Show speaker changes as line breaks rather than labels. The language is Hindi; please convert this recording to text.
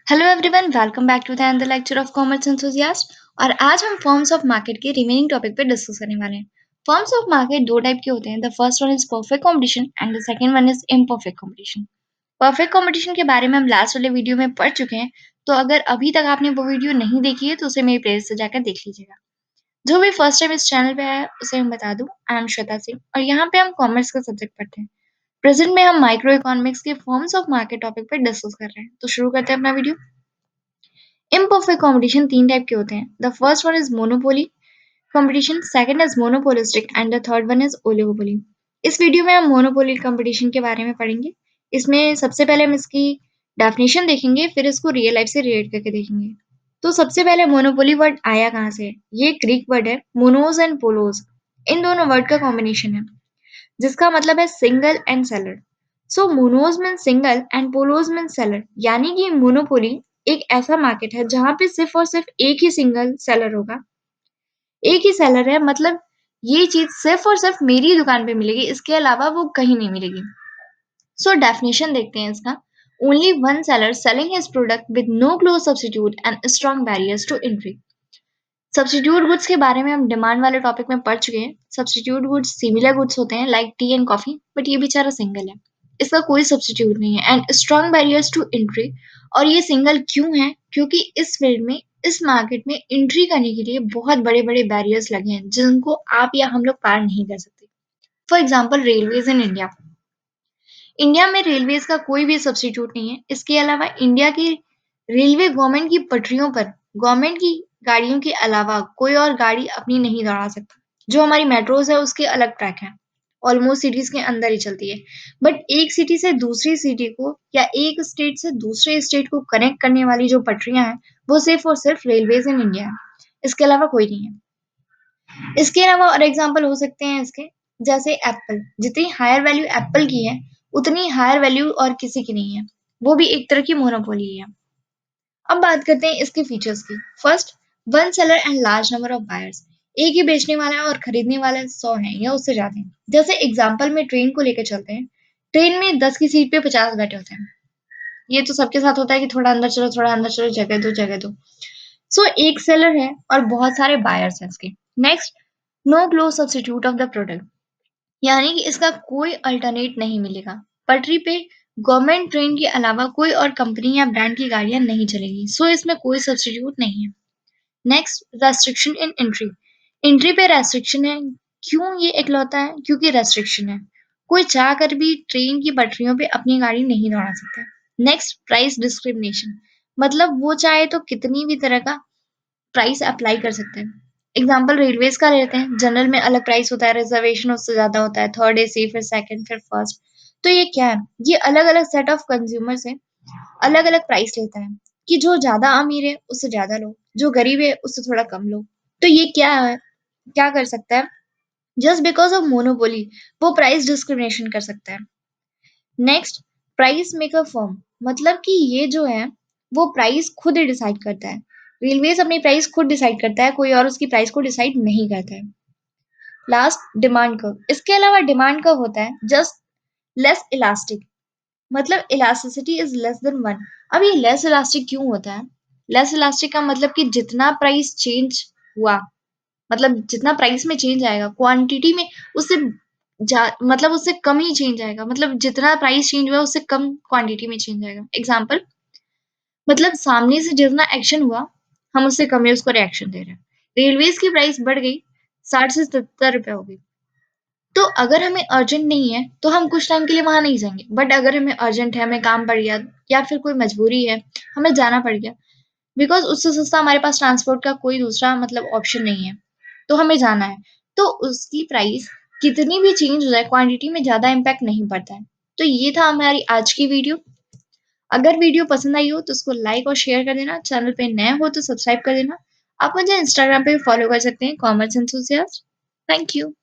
Hello everyone, welcome back to the another lecture of commerce enthusiast. और आज हम फॉर्म्स ऑफ मार्केट के रिमेनिंग टॉपिक पे डिस्कस करने वाले हैं। फॉर्म्स ऑफ मार्केट दो टाइप के होते हैं। The first one is perfect competition and the second one is imperfect competition. Perfect competition के बारे में हम लास्ट वाले वीडियो में पढ़ चुके हैं, तो अगर अभी तक आपने वो वीडियो नहीं देखी है तो उसे मेरी प्लेलिस्ट से जाकर देख लीजिएगा। जो भी फर्स्ट टाइम इस चैनल पे आया है उसे मैं बता दूं, आई एम श्वेता सिंह और यहाँ पे हम कॉमर्स का सब्जेक्ट पढ़ते हैं। प्रेजेंट में हम माइक्रो इकोनॉमिक्स के फॉर्म्स ऑफ मार्केट टॉपिक पे डिस्कस कर रहे हैं, तो शुरू करते हैं अपना वीडियो। इम्परफेक्ट कंपटीशन तीन टाइप के होते हैं। The first one is monopoly competition, second is monopolistic and the third one is oligopoly. इस वीडियो में हम मोनोपोली कंपटीशन के बारे में पढ़ेंगे। इसमें सबसे पहले हम इसकी डेफिनेशन देखेंगे, फिर इसको रियल लाइफ से रिलेट करके देखेंगे। तो सबसे पहले मोनोपोली वर्ड आया कहाँ से है? ये ग्रीक वर्ड है, मोनोज एंड पोलोज। इन दोनों वर्ड का कॉम्बिनेशन है जिसका मतलब है single and seller. So monos mean single and polos mean seller, यानी कि मोनोपोली एक ऐसा मार्केट है जहां पे सिर्फ और सिर्फ एक ही सिंगल सेलर होगा, एक ही सेलर है। मतलब ये चीज सिर्फ और सिर्फ मेरी दुकान पे मिलेगी, इसके अलावा वो कहीं नहीं मिलेगी। सो डेफिनेशन देखते हैं इसका। Only one seller selling his product with no close substitute and strong barriers to entry. Substitute goods के बारे में हम डिमांड वाले टॉपिक में पढ़ चुके हैं। सब्स्टिट्यूट गुड्स सिमिलर गुड्स होते हैं like tea and coffee, but ये बेचारा सिंगल है, इसका कोई सब्स्टिट्यूट नहीं है। And strong barriers to entry, और ये सिंगल क्यों है? क्योंकि इस फील्ड में, इस मार्केट में एंट्री करने के लिए बहुत बड़े बड़े बैरियर्स लगे हैं जिनको आप या हम लोग पार नहीं कर सकते। For example railways in India. India में रेलवेज का कोई भी सब्स्टिट्यूट नहीं है। इसके अलावा इंडिया की रेलवे गवर्नमेंट की पटरियों पर गवर्नमेंट की गाड़ियों के अलावा कोई और गाड़ी अपनी नहीं दौड़ा सकता। जो हमारी मेट्रोज है उसके अलग ट्रैक है, ऑलमोस्ट सिटीज के अंदर ही चलती है। बट एक सिटी से दूसरी सिटी को या एक स्टेट से दूसरे स्टेट को कनेक्ट करने वाली जो पटरियां हैं वो सिर्फ और सिर्फ रेलवेज इन इंडिया है, इसके अलावा कोई नहीं है। इसके अलावा और एग्जांपल हो सकते हैं इसके, जैसे एप्पल। जितनी हायर वैल्यू एप्पल की है उतनी हायर वैल्यू और किसी की नहीं है, वो भी एक तरह की मोनोपोली है। अब बात करते हैं इसके फीचर्स की। First, one seller and large number of buyers. एक ही बेचने वाला है और खरीदने वाले 100 हैं या उससे ज्यादा हैं। जैसे एग्जांपल में ट्रेन को लेकर चलते हैं। ट्रेन में 10 की सीट पे 50 बैठे होते हैं। ये तो सबके साथ होता है कि थोड़ा अंदर चलो, थोड़ा अंदर चलो, जगह दो, जगह दो। सो एक सेलर है और बहुत सारे बायर्स हैं इसके। Next, no close substitute of the product, यानी कि इसका कोई अल्टरनेट नहीं मिलेगा। पटरी पे गवर्नमेंट ट्रेन के अलावा कोई और कंपनी या ब्रांड की गाड़ियां नहीं चलेगी, सो इसमें कोई सब्स्टिट्यूट नहीं है। नेक्स्ट, रेस्ट्रिक्शन इन एंट्री। एंट्री पे रेस्ट्रिक्शन है। क्यों ये इकलौता है? क्योंकि रेस्ट्रिक्शन है। कोई चाह कर भी ट्रेन की पटरियों पे अपनी गाड़ी नहीं दौड़ा सकता। Next, price discrimination. मतलब वो चाहे तो कितनी भी तरह का प्राइस अप्लाई कर सकते हैं। एग्जाम्पल रेलवेज का लेते हैं। जनरल में अलग प्राइस होता है, रिजर्वेशन उससे ज्यादा होता है, थर्ड एसी, फिर सेकंड, फिर फर्स्ट। तो ये क्या है? ये अलग अलग सेट ऑफ कंज्यूमर से अलग अलग प्राइस लेता है कि जो ज्यादा अमीर है उससे ज्यादा लो, जो गरीब है उससे थोड़ा कम लो। तो ये क्या है, क्या कर सकता है? जस्ट बिकॉज ऑफ मोनोपोली वो प्राइस डिस्क्रिमिनेशन कर सकता है। Next, price maker firm. मतलब कि ये जो है वो प्राइस खुद ही डिसाइड करता है। रेलवेज अपनी प्राइस खुद डिसाइड करता है, कोई और उसकी प्राइस को डिसाइड नहीं करता है। Last, demand curve. इसके अलावा डिमांड कर्व होता है जस्ट लेस इलास्टिक। मतलब elasticity is less than one. अब ये लेस इलास्टिक क्यों होता है? लेस इलास्टिक का मतलब कि जितना प्राइस चेंज हुआ, मतलब जितना प्राइस में चेंज आएगा क्वांटिटी में उससे मतलब उससे कम ही चेंज आएगा। मतलब जितना प्राइस चेंज हुआ उससे कम क्वांटिटी में चेंज आएगा। एग्जाम्पल, मतलब सामने से जितना एक्शन हुआ हम उससे कम ही उसको रिएक्शन दे रहे हैं। रेलवेज की प्राइस बढ़ गई, 60 से 70 रुपए हो गई। तो अगर हमें अर्जेंट नहीं है तो हम कुछ टाइम के लिए वहां नहीं जाएंगे, बट अगर हमें अर्जेंट है, हमें काम पड़ गया या फिर कोई मजबूरी है, हमें जाना पड़ गया, बिकॉज उससे सस्ता हमारे पास ट्रांसपोर्ट का कोई दूसरा मतलब ऑप्शन नहीं है, तो हमें जाना है, तो उसकी प्राइस कितनी भी चेंज हो जाए क्वांटिटी में ज्यादा इम्पैक्ट नहीं पड़ता है। तो ये था हमारी आज की वीडियो। अगर वीडियो पसंद आई हो तो उसको लाइक और शेयर कर देना। चैनल पे नए हो तो सब्सक्राइब कर देना। आप मुझे इंस्टाग्राम पे फॉलो कर सकते हैं, कॉमर्स एंथुसियास्ट। Thank you.